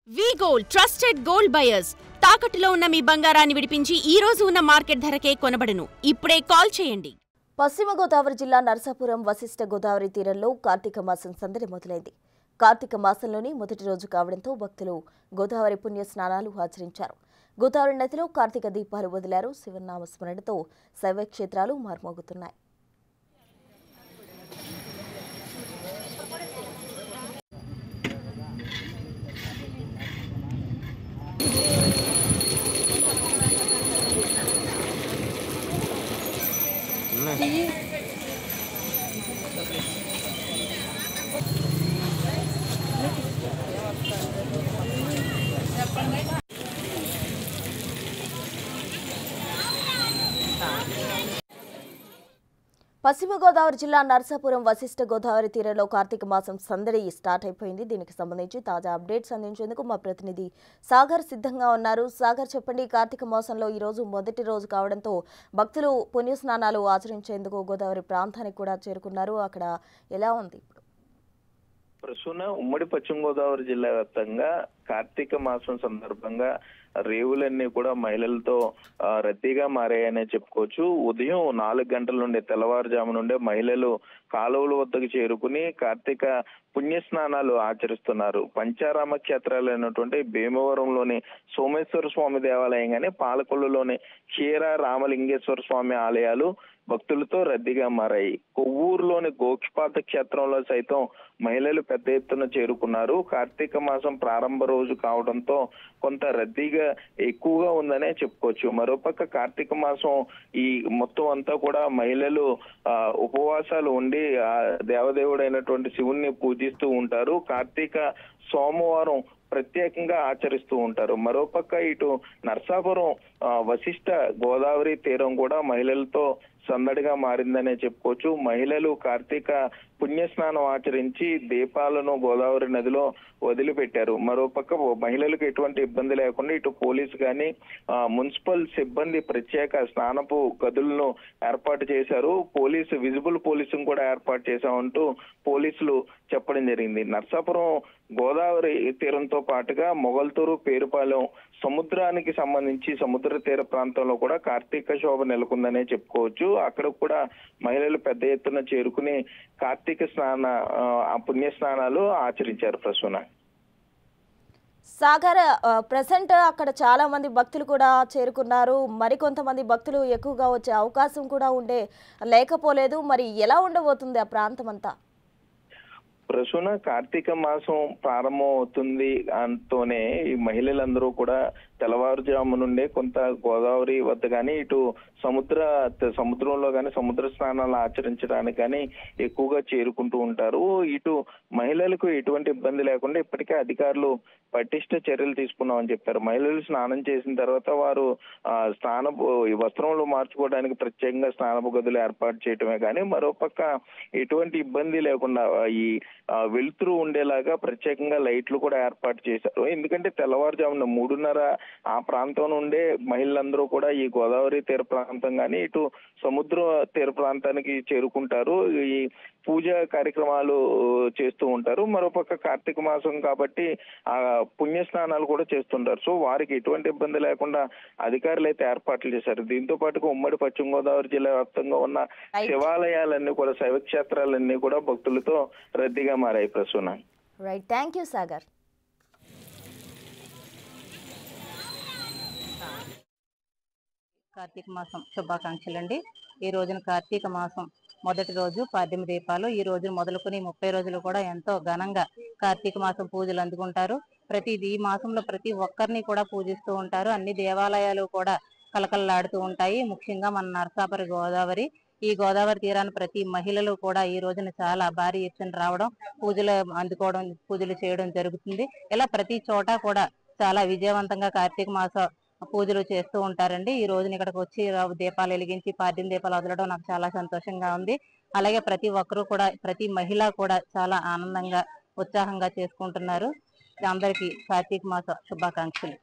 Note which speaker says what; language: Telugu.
Speaker 1: వి గోల్డ్ ట్రస్టెడ్ గోల్డ్ బయర్స్ తాకట్టులో ఉన్న మీ బంగారాన్ని విడిపించి ఈ రోజు ఉన్న మార్కెట్ ధరకే కొనబడును. ఇప్పుడే కాల్ చేయండి.
Speaker 2: పశ్చిమ గోదావరి జిల్లా నరసాపురం వశిష్ఠ గోదావరి తీరంలో కార్తీక మాసం సందడి మొదలైంది. కార్తీక మాసంలోని మొదటి రోజు కావడంతో భక్తులు గోదావరి పుణ్య స్నానాలు ఆచరించారు. గోదావరి నదిలో కార్తీక దీపాలు వదిలారు. శివనామ స్మరణతో శైవ క్షేత్రాలు మార్మోగుతున్నాయి. పశ్చిమ గోదావరి జిల్లా నరసాపురం వశిష్ఠ గోదావరి తీరంలో కార్తీక మాసం సందడి స్టార్ట్ అయిపోయింది. దీనికి సంబంధించి తాజా అప్డేట్స్ అందించేందుకు మా ప్రతినిధి సాగర్ సిద్ధంగా ఉన్నారు. సాగర్, చెప్పండి, కార్తీక మాసంలో ఈ రోజు మొదటి రోజు కావడంతో భక్తులు పుణ్యస్నానాలు ఆచరించేందుకు గోదావరి ప్రాంతానికి కూడా చేరుకున్నారు. అక్కడ ఎలా ఉంది ఇప్పుడు?
Speaker 3: ప్రస్తుతం ఉమ్మడి పశ్చిమ గోదావరి జిల్లా వ్యాప్తంగా కార్తీక మాసం సందర్భంగా రేవులన్నీ కూడా మహిళలతో రద్దీగా మారాయనే చెప్పుకోవచ్చు. ఉదయం 4 గంటల నుండి తెల్లవారుజాము నుండే మహిళలు కాలువల వద్దకు చేరుకుని కార్తీక పుణ్యస్నానాలు ఆచరిస్తున్నారు. పంచారామ క్షేత్రాలైనటువంటి భీమవరంలోని సోమేశ్వర స్వామి దేవాలయం గాని, పాలకొల్లులోని క్షీర రామలింగేశ్వర స్వామి ఆలయాలు భక్తులతో రద్దీగా మారాయి. కొవ్వూరులోని గోక్షపాత క్షేత్రంలో సైతం మహిళలు పెద్ద ఎత్తున చేరుకున్నారు. కార్తీక మాసం ప్రారంభ రోజు కావడంతో కొంత రద్దీగా ఎక్కువగా ఉందనే చెప్పుకోవచ్చు. మరోపక్క కార్తీక మాసం ఈ మొత్తం అంతా కూడా మహిళలు ఉపవాసాలు ఉండి ఆ దేవదేవుడైనటువంటి శివుణ్ణి పూజిస్తూ ఉంటారు. కార్తీక సోమవారం ప్రత్యేకంగా ఆచరిస్తూ ఉంటారు. మరోపక్క ఇటు నరసాపురం వశిష్ఠ గోదావరి తీరం కూడా మహిళలతో సందడిగా మారిందనే చెప్పుకోవచ్చు. మహిళలు కార్తీక పుణ్యస్నానం ఆచరించి దీపాలను గోదావరి నదిలో వదిలిపెట్టారు. మరోపక్క మహిళలకు ఎటువంటి ఇబ్బంది లేకుండా ఇటు పోలీసు కానీ మున్సిపల్ సిబ్బంది ప్రత్యేక స్నానపు గదులను ఏర్పాటు చేశారు. విజిబుల్ పోలీసును కూడా ఏర్పాటు చేశామంటూ పోలీసులు చెప్పడం జరిగింది. నరసాపురం గోదావరి తీరంతో పాటుగా మొగల్తూరు, పేరుపాలెం సముద్రానికి సంబంధించి సముద్ర తీర ప్రాంతంలో కూడా కార్తీక శోభ నెలకొందనే చెప్పుకోవచ్చు. అక్కడ కూడా మహిళలు పెద్ద ఎత్తున చేరుకుని కార్తీక పుణ్య స్నానాలు ఆచరించారు. ప్రసూన,
Speaker 2: సాగర్, ప్రెసెంట్ అక్కడ చాలా మంది భక్తులు కూడా చేరుకున్నారు. మరికొంతమంది భక్తులు ఎక్కువగా వచ్చే అవకాశం కూడా లేకపోలేదు. మరి ఎలా ఉండబోతుంది ఆ ప్రాంతం అంతా?
Speaker 3: ప్రసూన, కార్తీక మాసం ప్రారంభం అవుతుంది అంటూనే ఈ మహిళలందరూ కూడా తెల్లవారుజాము నుండే కొంత గోదావరి వద్ద కానీ ఇటు సముద్రంలో కానీ సముద్ర స్నానాలు ఆచరించడానికి కానీ ఎక్కువగా చేరుకుంటూ ఉంటారు. ఇటు మహిళలకు ఎటువంటి ఇబ్బంది లేకుండా ఇప్పటికే అధికారులు పటిష్ట చర్యలు తీసుకున్నామని చెప్పారు. మహిళలు స్నానం చేసిన తర్వాత వారు వస్త్రములు మార్చుకోవడానికి ప్రత్యేకంగా స్నానపు గదులు ఏర్పాటు చేయటమే కానీ మరోపక్క ఎటువంటి ఇబ్బంది లేకుండా ఈ వెలుతురు ఉండేలాగా ప్రత్యేకంగా లైట్లు కూడా ఏర్పాటు చేశారు. ఎందుకంటే తెల్లవారుజామున 3:30 ఆ ప్రాంతం నుండే మహిళలందరూ కూడా ఈ గోదావరి తీర ప్రాంతం కానీ ఇటు సముద్ర తీర ప్రాంతానికి చేరుకుంటారు. ఈ పూజ కార్యక్రమాలు చేస్తూ ఉంటారు. మరోపక్క కార్తీక మాసం కాబట్టి ఆ పుణ్య స్నానాలు కూడా చేస్తుంటారు. సో వారికి ఎటువంటి ఇబ్బంది లేకుండా అధికారులు అయితే ఏర్పాట్లు చేశారు. దీంతో పాటుగా ఉమ్మడి పశ్చిమ గోదావరి జిల్లా వ్యాప్తంగా ఉన్న శివాలయాలన్నీ కూడా శైవ క్షేత్రాలన్నీ కూడా భక్తులతో రద్దీగా మారాయి. Prasuna,
Speaker 2: right, thank you Sagar.
Speaker 4: కార్తీక మాసం శుభాకాంక్షలు అండి. ఈ రోజున కార్తీక మాసం మొదటి రోజు 18 దీపాలు. ఈ రోజు మొదలుకొని 30 రోజులు కూడా ఎంతో ఘనంగా కార్తీక మాసం పూజలు అందుకుంటారు. ఈ మాసంలో ప్రతి ఒక్కరిని కూడా పూజిస్తూ ఉంటారు. అన్ని దేవాలయాలు కూడా కలకలలాడుతూ ఉంటాయి. ముఖ్యంగా మన నరసాపురం గోదావరి, ఈ గోదావరి తీరాన్ని ప్రతి మహిళలు కూడా ఈ రోజున చాలా భారీ ఎత్తున రావడం, పూజలు అందుకోవడం, పూజలు చేయడం జరుగుతుంది. ఇలా ప్రతి చోట కూడా చాలా విజయవంతంగా కార్తీక మాస పూజలు చేస్తూ ఉంటారండి. ఈ రోజున ఇక్కడికి వచ్చి దీపాలు వెలిగించి 18 దీపాలు వదలడం నాకు చాలా సంతోషంగా ఉంది. అలాగే ప్రతి ఒక్కరూ కూడా, ప్రతి మహిళ కూడా చాలా ఆనందంగా, ఉత్సాహంగా చేసుకుంటున్నారు. అందరికీ కార్తీక మాస శుభాకాంక్షలు.